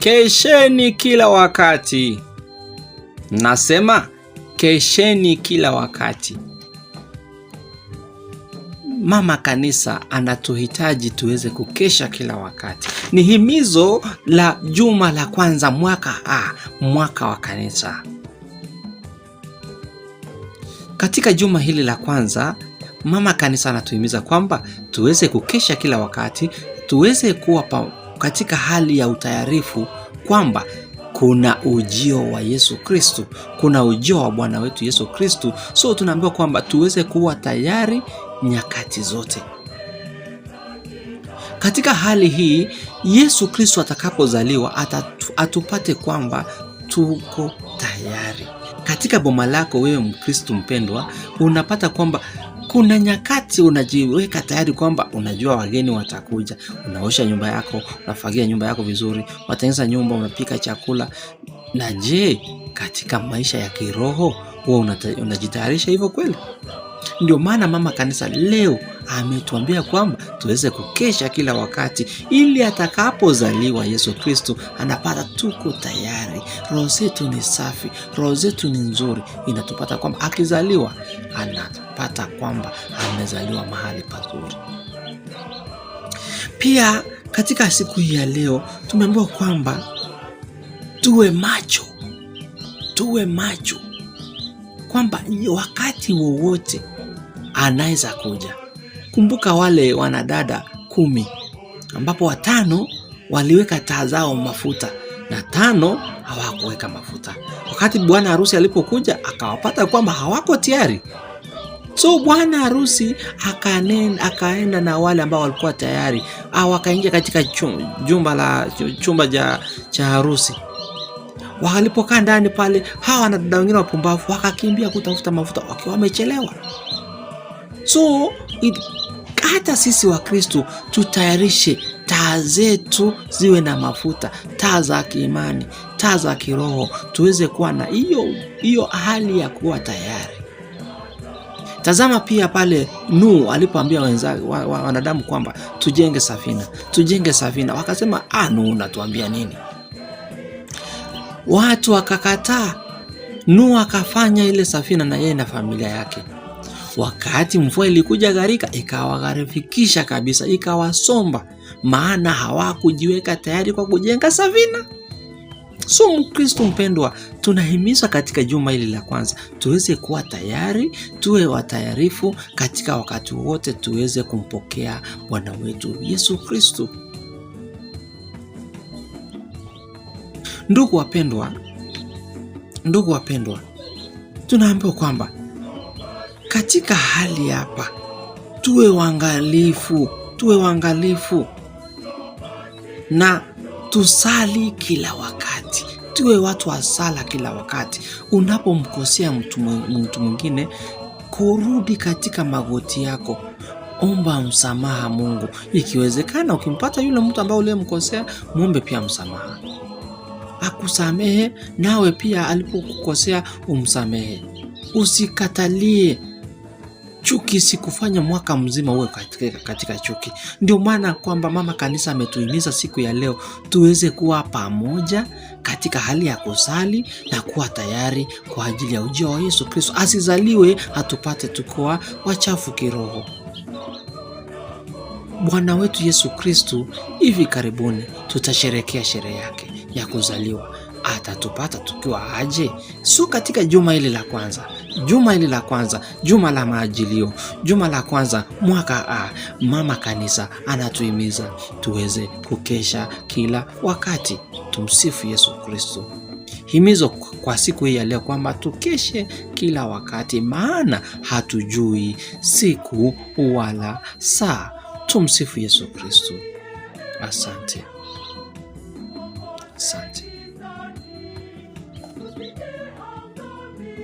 Kesheni kila wakati. Nasema kesheni kila wakati. Mama Kanisa anatuhitaji tuweze kukesha kila wakati. Ni himizo la juma la kwanza mwaka wa Kanisa. Katika juma hili la kwanza, Mama Kanisa anatuhimiza kwamba tuweze kukesha kila wakati, tuweze kuwa katika hali ya utayarifu kwamba kuna ujio wa Yesu Kristo, kuna ujio wa Bwana wetu Yesu Kristo. So tunaambiwa kwamba tuweze kuwa tayari nyakati zote. Katika hali hii, Yesu Kristo atakapozaliwa atupate kwamba tuko tayari. Katika boma lako wewe Mkristo mpendwa, unapata kwamba kuna nyakati unajiweka tayari kwamba unajua wageni watakuja. Unaosha nyumba yako, unafagia nyumba yako vizuri, unatengeneza nyumba, unapika chakula. Na je, katika maisha ya kiroho wewe unajitayarisha hivyo kweli? Ndio maana Mama Kanisa leo ametuambia kwamba tuweze kukesha kila wakati, ili atakapozaliwa Yesu Kristo anapata tuko tayari. Roho zetu ni safi, roho zetu ni nzuri, inatupata kwamba akizaliwa anapata kwamba amezaliwa mahali pazuri. Pia katika siku hii ya leo tumeambiwa kwamba tuwe macho kwamba wakati wowote anaweza kuja. Kumbuka wale wanadada 10 ambapo 5 waliweka taa zao mafuta na 5 hawakuweka mafuta. Wakati bwana harusi alipokuja akawapata kwamba hawako tayari. So bwana harusi akaenda na wale ambao walikuwa tayari, wakaingia katika chumba cha harusi. Walipokaa ndani pale, hawa wanadada wengine wapumbavu wakakimbia kutafuta mafuta wakiwa wamechelewa. So hata sisi wa Kristo tutayarishe taa zetu ziwe na mafuta, taa za kiimani, taa za kiroho, tuweze kuwa na hiyo hali ya kuwa tayari. Tazama pia pale Nuhu alipoambia wanadamu kwamba tujenge safina. Wakasema, Nuhu unatuambia nini? Watu wakakataa. Nuhu akafanya ile safina na yeye na familia yake. Wakati mvua ilikuja gharika, ikawagharifikisha kabisa, ikawasomba, maana hawakujiweka tayari kwa kujenga safina. So Mkristo mpendwa, tunahimizwa katika juma hili la kwanza tuweze kuwa tayari, tuwe watayarifu katika wakati wote, tuweze kumpokea Bwana wetu Yesu Kristo. Ndugu wapendwa, tunaambiwa kwamba katika hali hapa tuwe waangalifu na tusali kila wakati. Tuwe watu wa sala kila wakati. Unapomkosea mtu mwingine, kurudi katika magoti yako, omba msamaha Mungu. Ikiwezekana ukimpata yule mtu ambaye uliyemkosea, muombe pia msamaha, akusamehe, nawe pia alipokukosea umsamehe. Usikatalie. Chuki sikufanya mwaka mzima uwe katika chuki. Ndio maana kwamba Mama Kanisa ametuhimiza siku ya leo tuweze kuwa pamoja katika hali ya kusali na kuwa tayari kwa ajili ya ujio wa Yesu Kristo. Asizaliwe atupate tukiwa wachafu kiroho. Bwana wetu Yesu Kristo hivi karibuni tutasherehekea sherehe yake ya kuzaliwa. Atatupata tukiwa aje? So katika juma hili la kwanza, juma la maajilio, juma la kwanza mwaka Mama Kanisa anatuhimiza tuweze kukesha kila wakati. Tumsifu Yesu Kristo. Himizo kwa siku hii ya leo kwamba tukeshe kila wakati, maana hatujui siku wala saa. Tumsifu Yesu Kristo. Asante.